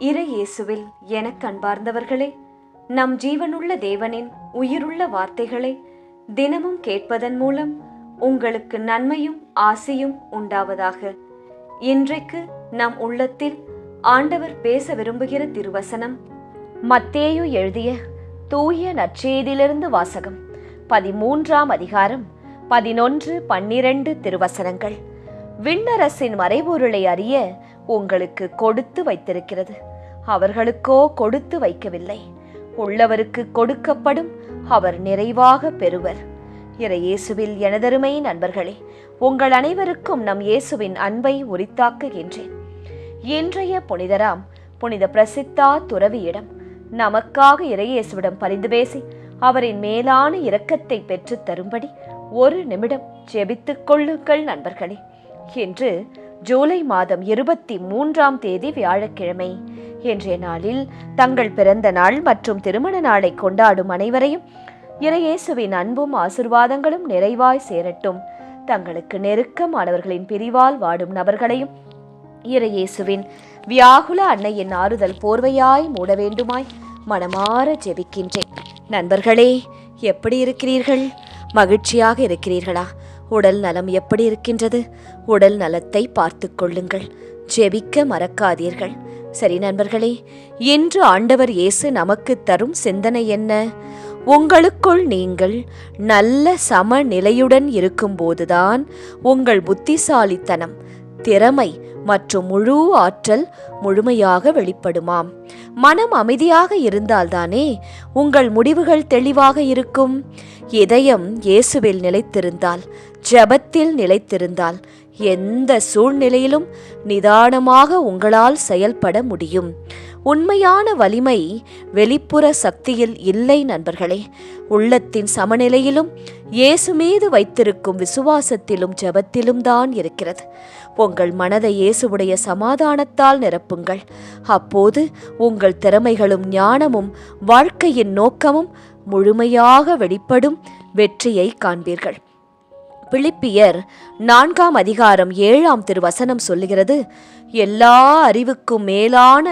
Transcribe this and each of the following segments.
இறை இயேசுவில் எனக் அன்பார்ந்தவர்களே, நம் ஜீவனுள்ள தேவனின் உயிருள்ள வார்த்தைகளை தினமும் கேட்பதன் மூலம் உங்களுக்கு நன்மையும் ஆசியும் உண்டாவதாக. இன்றைக்கு நம் உள்ளத்தில் ஆண்டவர் பேச விரும்புகிற திருவசனம் மத்தேயு எழுதிய தூய நற்செய்தியிலிருந்து வாசகம். 13ஆம் அதிகாரம் 11, 12 திருவசனங்கள். விண்ணரசின் மறைபொருளை அறிய உங்களுக்கு கொடுத்து வைத்திருக்கிறது, அவர்களுக்கோ கொடுத்து வைக்கவில்லை. உள்ளவருக்கு கொடுக்கப்படும், அவர் நிறைவாக பெறுவர். இறை இயேசுவில் எனதருமை நண்பர்களே, உங்கள் அனைவருக்கும் நம் இயேசுவின் அன்பை உரித்தாக்குகின்றேன். இன்றைய புனிதராம் புனித பிரசித்தா துறவியிடம் நமக்காக இறை இயேசுவிடம் பரிந்து பேசி அவரின் மேலான இரக்கத்தை பெற்று தரும்படி ஒரு நிமிடம் ஜெபித்துக் கொள்ளுங்கள் நண்பர்களே. இன்று ஜூலை மாதம் 23ஆம் தேதி வியாழக்கிழமை. இன்றைய நாளில் தங்கள் பிறந்த நாள் மற்றும் திருமண நாளை கொண்டாடும் அனைவரையும் இறை இயேசுவின் அன்பும் ஆசிர்வாதங்களும் நிறைவாய் சேரட்டும். தங்களுக்கு நெருக்கமானவர்களின் பிரிவால் வாடும் நபர்களையும் இறை இயேசுவின் வியாகுல அன்னையின் ஆறுதல் போர்வையாய் மூட வேண்டுமாய் மனமாற ஜெபிக்கின்றேன். நண்பர்களே, எப்படி இருக்கிறீர்கள்? மகிழ்ச்சியாக இருக்கிறீர்களா? உடல் நலம் எப்படி இருக்கின்றது? உடல் நலத்தை பார்த்து கொள்ளுங்கள், ஜெபிக்க மறக்காதீர்கள். சரி நண்பர்களே, இன்று ஆண்டவர் இயேசு நமக்கு தரும் சிந்தனை என்ன? உங்களுக்குள் நீங்கள் நல்ல சமநிலையுடன் இருக்கும்போதுதான் உங்கள் புத்திசாலித்தனம், திறமை மற்றும் முழு ஆற்றல் முழுமையாக வெளிப்படுமாம். மனம் அமைதியாக இருந்தால்தானே உங்கள் முடிவுகள் தெளிவாக இருக்கும். இதயம் இயேசுவில் நிலைத்திருந்தால், ஜெபத்தில் நிலைத்திருந்தால், எந்த சூழ்நிலையிலும் நிதானமாக உங்களால் செயல்பட முடியும். உண்மையான வலிமை வெளிப்புற சக்தியில் இல்லை நண்பர்களே, உள்ளத்தின் சமநிலையிலும் இயேசு மீது வைத்திருக்கும் விசுவாசத்திலும் ஜெபத்திலும் தான் இருக்கிறது. உங்கள் மனதை இயேசுவுடைய சமாதானத்தால் நிரப்புங்கள். அப்போது உங்கள் திறமைகளும் ஞானமும் வாழ்க்கையின் நோக்கமும் முழுமையாக வெளிப்படும் வெற்றியை காண்பீர்கள். பிலிப்பியர் 4ஆம் அதிகாரம் 7ஆம் திருவசனம் சொல்லுகிறது, எல்லா அறிவுக்கும் மேலான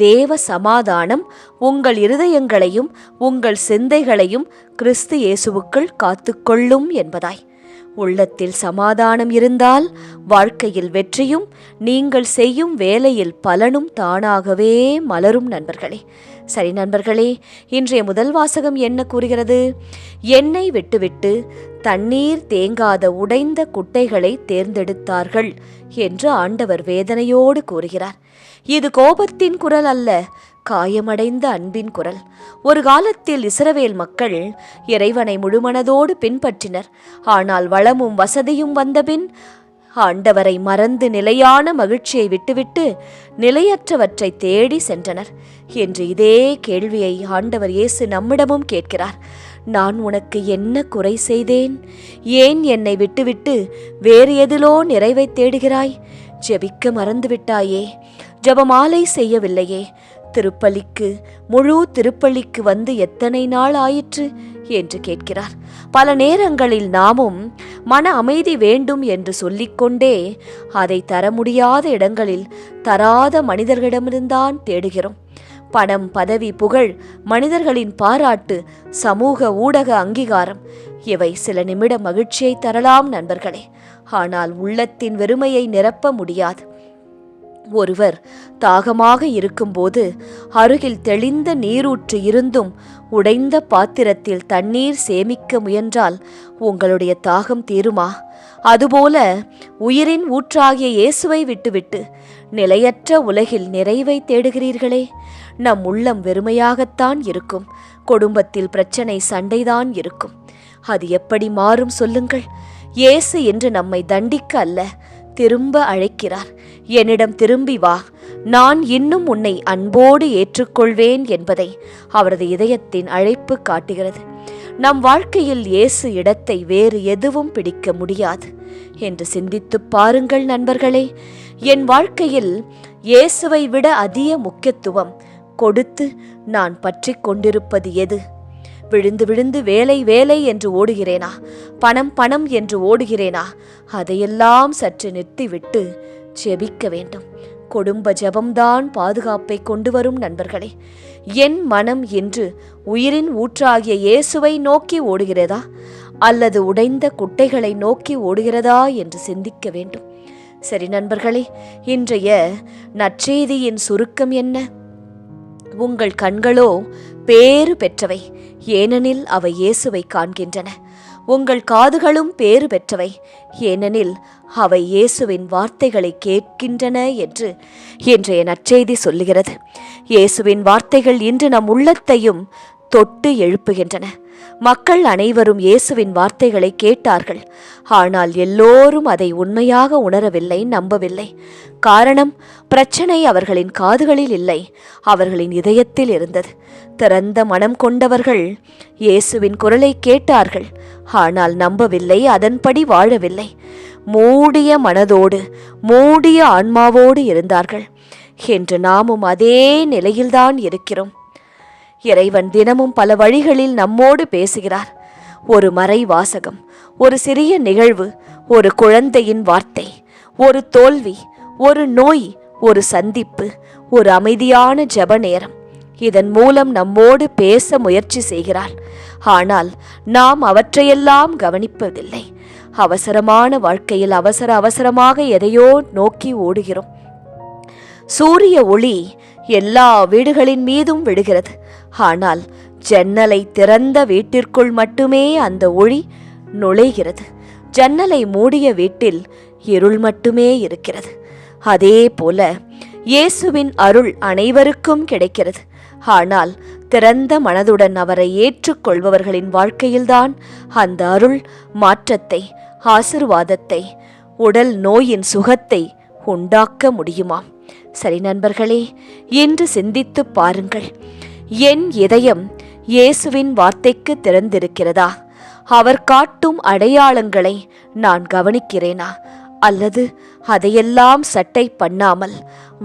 தேவ சமாதானம் உங்கள் இருதயங்களையும் உங்கள் சிந்தைகளையும் கிறிஸ்து இயேசுவுக்குள் காத்துக்கொள்ளும் என்பதாய். உள்ளத்தில் சமாதானம் இருந்தால் வாழ்க்கையில் வெற்றியும் நீங்கள் செய்யும் வேலையில் பலனும் தானாகவே மலரும் நண்பர்களே. சரி நண்பர்களே, இன்றைய முதல் வாசகம் என்ன கூறுகிறது? எண்ணெய் விட்டுவிட்டு தண்ணீர் தேங்காத உடைந்த குட்டைகளை தேர்ந்தெடுத்தார்கள் என்று ஆண்டவர் வேதனையோடு கூறுகிறார். இது கோபத்தின் குரல் அல்ல, காயமடைந்த அன்பின் குரல். ஒரு காலத்தில் இஸ்ரவேல் மக்கள் இறைவனை முழுமனதோடு பின்பற்றினர். ஆனால் வளமும் வசதியும் வந்தபின் ஆண்டவரை மறந்து நிலையான மகிழ்ச்சியை விட்டுவிட்டு நிலையற்றவற்றை தேடி சென்றனர் என்று இதே கேள்வியை ஆண்டவர் இயேசு நம்மிடமும் கேட்கிறார். நான் உனக்கு என்ன குறை செய்தேன்? ஏன் என்னை விட்டுவிட்டு வேறு எதிலோ நிறைவை தேடுகிறாய்? ஜெபிக்க மறந்துவிட்டாயே? ஜெபமாலை செய்யவில்லையே? முழு திருப்பலிக்கு வந்து எத்தனை நாள் ஆயிற்று என்று கேட்கிறார். பல நேரங்களில் நாமும் மன அமைதி வேண்டும் என்று சொல்லிக்கொண்டே அதை தர முடியாத இடங்களில் தராத மனிதர்களிடமிருந்தான் தேடுகிறோம். பணம், பதவி, புகழ், மனிதர்களின் பாராட்டு, சமூக ஊடக அங்கீகாரம், இவை சில நிமிட மகிழ்ச்சியை தரலாம் நண்பர்களே, ஆனால் உள்ளத்தின் வெறுமையை நிரப்ப முடியாது. ஒருவர் தாகமாக இருக்கும்போது அருகில் தெளிந்த நீரூற்று இருந்தும் உடைந்த பாத்திரத்தில் தண்ணீர் சேமிக்க முயன்றால் உங்களுடைய தாகம் தீருமா? அதுபோல உயிரின் ஊற்றாகிய இயேசுவை விட்டுவிட்டு நிலையற்ற உலகில் நிறைவை தேடுகிறீர்களே. நம் உள்ளம் வெறுமையாகத்தான் இருக்கும். குடும்பத்தில் பிரச்சனை, சண்டைதான் இருக்கும். அது எப்படி மாறும் சொல்லுங்கள்? இயேசு என்று நம்மை தண்டிக்க அல்ல, திரும்ப அழைக்கிறார். என்னிடம் திரும்பி வா, நான் இன்னும் உன்னை அன்போடு ஏற்றுக்கொள்வேன் என்பதை அவரது இதயத்தின் அழைப்பு காட்டுகிறது. நம் வாழ்க்கையில் இயேசு இடத்தை வேறு எதுவும் பிடிக்க முடியாது என்று சிந்தித்து பாருங்கள் நண்பர்களே. என் வாழ்க்கையில் இயேசுவை விட அதிக முக்கியத்துவம் கொடுத்து நான் பற்றி கொண்டிருப்பது எது? விழுந்து விழுந்து வேலை வேலை என்று ஓடுகிறேனா? பணம் பணம் என்று ஓடுகிறேனா? அதையெல்லாம் சற்று நிறுத்திவிட்டு ஜெபிக்க வேண்டும். குடும்ப ஜெபம்தான் பாதுகாப்பை கொண்டு வரும் நண்பர்களே. என் மனம் இன்று உயிரின் ஊற்றாகிய இயேசுவை நோக்கி ஓடுகிறதா அல்லது உடைந்த குட்டைகளை நோக்கி ஓடுகிறதா என்று சிந்திக்க வேண்டும். சரி நண்பர்களே, இன்றைய நற்செய்தியின் சுருக்கம் என்ன? உங்கள் கண்களோ பேறு பெற்றவை, ஏனெனில் அவை இயேசுவை காண்கின்றன. உங்கள் காதுகளும் பேறு பெற்றவை, ஏனெனில் அவை இயேசுவின் வார்த்தைகளை கேட்கின்றன என்று இன்றைய நற்செய்தி சொல்லுகிறது. இயேசுவின் வார்த்தைகள் இன்று நம் உள்ளத்தையும் தொட்டு எழுப்புகின்றன. மக்கள் அனைவரும் இயேசுவின் வார்த்தைகளை கேட்டார்கள். ஆனால் எல்லோரும் அதை உண்மையாக உணரவில்லை, நம்பவில்லை. காரணம், பிரச்சனை அவர்களின் காதுகளில் இல்லை, அவர்களின் இதயத்தில் இருந்தது. திறந்த மனம் கொண்டவர்கள் இயேசுவின் குரலை கேட்டார்கள், ஆனால் நம்பவில்லை, அதன்படி வாழவில்லை. மூடிய மனதோடு மூடிய ஆன்மாவோடு இருந்தார்கள். என்று நாமும் அதே நிலையில்தான் இருக்கிறோம். இறைவன் தினமும் பல வழிகளில் நம்மோடு பேசுகிறார். ஒரு மறை வாசகம், ஒரு சிறிய நிகழ்வு, ஒரு குழந்தையின் வார்த்தை, ஒரு தோல்வி, ஒரு நோய், ஒரு சந்திப்பு, ஒரு அமைதியான ஜெப நேரம். இதன் மூலம் நம்மோடு பேச முயற்சி செய்கிறார். ஆனால் நாம் அவற்றையெல்லாம் கவனிப்பதில்லை. அவசரமான வாழ்க்கையில் அவசரமாக எதையோ நோக்கி ஓடுகிறோம். சூரிய ஒளி எல்லா வீடுகளின் மீதும் விடுகிறது. ஆனால் ஜன்னலை திறந்த வீட்டிற்குள் மட்டுமே அந்த ஒளி நுழைகிறது. ஜன்னலை மூடிய வீட்டில் இருள் மட்டுமே இருக்கிறது. அதே போல இயேசுவின் அருள் அனைவருக்கும் கிடைக்கிறது. ஆனால் திறந்த மனதுடன் அவரை ஏற்றுக்கொள்பவர்களின் வாழ்க்கையில்தான் அந்த அருள் மாற்றத்தை, ஆசீர்வாதத்தை, உடல் நோயின் சுகத்தை உண்டாக்க முடியுமாம். சரி நண்பர்களே, இன்று சிந்தித்து பாருங்கள். என் இதயம் இயேசுவின் வார்த்தைக்கு திறந்திருக்கிறதா? அவர் காட்டும் அடையாளங்களை நான் கவனிக்கிறேனா? அல்லது அதையெல்லாம் சட்டை பண்ணாமல்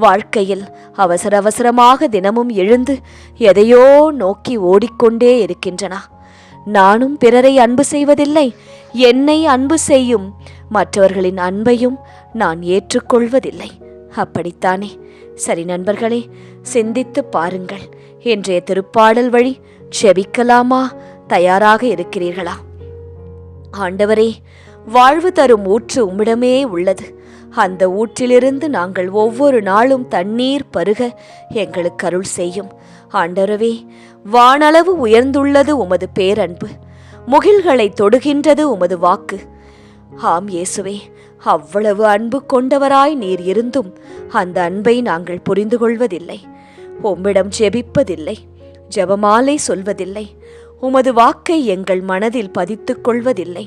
வாழ்க்கையில் அவசரமாக தினமும் எழுந்து எதையோ நோக்கி ஓடிக்கொண்டே இருக்கின்றனா? நானும் பிறரை அன்பு செய்வதில்லை, என்னை அன்பு செய்யும் மற்றவர்களின் அன்பையும் நான் ஏற்றுக்கொள்வதில்லை. அப்படித்தானே? சரி நண்பர்களே, சிந்தித்து பாருங்கள். இன்றைய திருப்பாடல் வழி ஜெபிக்கலாமா? தயாராக இருக்கிறீர்களா? ஆண்டவரே, வாழ்வு தரும் ஊற்று உம்மிடமே உள்ளது. அந்த ஊற்றிலிருந்து நாங்கள் ஒவ்வொரு நாளும் தண்ணீர் பருக எங்களுக்கு அருள் செய்யும். ஆண்டவரே, வானளவு உயர்ந்துள்ளது உமது பேரன்பு, முகில்களை தொடுகின்றது உமது வாக்கு. ஆம் இயேசுவே, அவ்வளவு அன்பு கொண்டவராய் நீர் இருந்தும் அந்த அன்பை நாங்கள் புரிந்து கொள்வதில்லை. உம்மிடம் ஜெபிப்பதில்லை, ஜெபமாலை சொல்வதில்லை, உமது வாக்கை எங்கள் மனதில் பதித்துக் கொள்வதில்லை.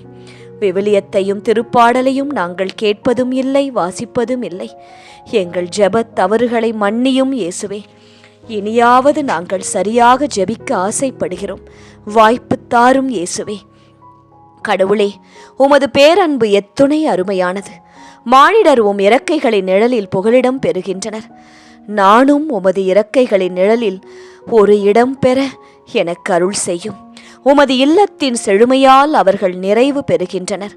விவிலியத்தையும் திருப்பாடலையும் நாங்கள் கேட்பதும் இல்லை, வாசிப்பதும் இல்லை. எங்கள் ஜெபத் தவறுகளை மன்னியும் இயேசுவே. இனியாவது நாங்கள் சரியாக ஜெபிக்க ஆசைப்படுகிறோம். வாய்ப்பு தாரும் இயேசுவே. கடவுளே, உமது பேரன்பு எத்துணை அருமையானது. மானிடர் உம் இறக்கைகளின் நிழலில் புகலிடம் பெறுகின்றனர். நானும் உமது இறக்கைகளின் நிழலில் ஒரு இடம் பெற எனக்கு அருள் செய்யும். உமது இல்லத்தின் செழுமையால் அவர்கள் நிறைவு பெறுகின்றனர்.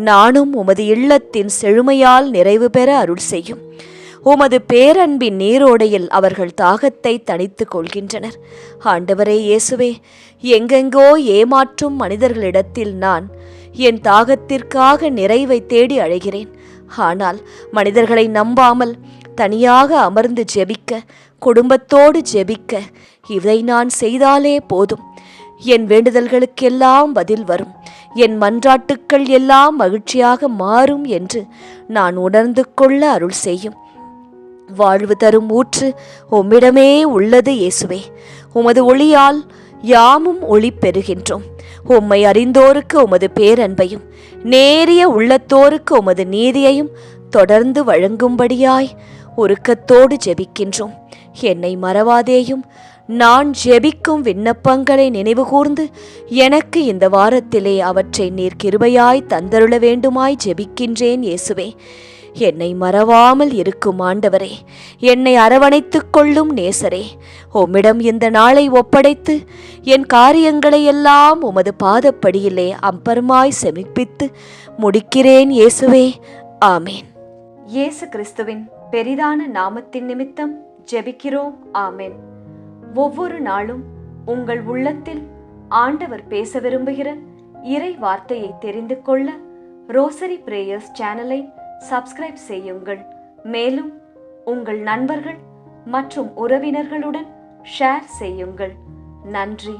நானும் உமது இல்லத்தின் செழுமையால் நிறைவு பெற அருள் செய்யும். உமது பேரன்பின் நீரோடையில் அவர்கள் தாகத்தை தணித்துக் கொள்கின்றனர். ஆண்டவரே இயேசுவே, எங்கெங்கோ ஏமாற்றும் மனிதர்களிடத்தில் நான் என் தாகத்திற்காக நிறைவை தேடி அழைகிறேன். ஆனால் மனிதர்களை நம்பாமல் தனியாக அமர்ந்து ஜெபிக்க, குடும்பத்தோடு ஜெபிக்க, இதை நான் செய்தாலே போதும். என் வேண்டுதல்களுக்கெல்லாம் பதில் வரும், என் மன்றாட்டுக்கள் எல்லாம் மகிழ்ச்சியாக மாறும் என்று நான் உணர்ந்து கொள்ள அருள் செய்யும். வாழ்வு தரும் ஊற்று உம்மிடமே உள்ளது இயேசுவே. உமது ஒளியால் யாமும் ஒளி பெறுகின்றோம். உம்மை அறிந்தோருக்கு உமது பேரன்பையும், நேரிய உள்ளத்தோருக்கு உமது நீதியையும் தொடர்ந்து வழங்கும்படியாய் உருக்கத்தோடு ஜெபிக்கின்றோம். என்னை மறவாதேயும். நான் ஜெபிக்கும் விண்ணப்பங்களை நினைவுகூர்ந்து எனக்கு இந்த வாரத்திலே அவற்றை நீர் கிருபையாய் தந்தருள வேண்டுமாய் ஜெபிக்கின்றேன் இயேசுவே. என்னை மறவாமல் இருக்கும் ஆண்டவரே, என்னை அரவணைத்துக் கொள்ளும் நேசரே, உம்மிடம் இந்த நாளை ஒப்படைத்து என் காரியங்களை எல்லாம் உமது பாதப்படியிலே அம்பரமாய் செமிப்பித்து முடிக்கிறேன் இயேசுவே. ஆமேன். இயேசு கிறிஸ்துவின் பெரிதான நாமத்தின் நிமித்தம் ஜெபிக்கிறோம். ஆமென். ஒவ்வொரு நாளும் உங்கள் உள்ளத்தில் ஆண்டவர் பேச விரும்புகிற இறை வார்த்தையை தெரிந்து கொள்ள ரோசரி பிரேயர்ஸ் சேனலை சப்ஸ்கிரைப் செய்யுங்கள். மேலும் உங்கள் நண்பர்கள் மற்றும் உறவினர்களுடன் ஷேர் செய்யுங்கள். நன்றி.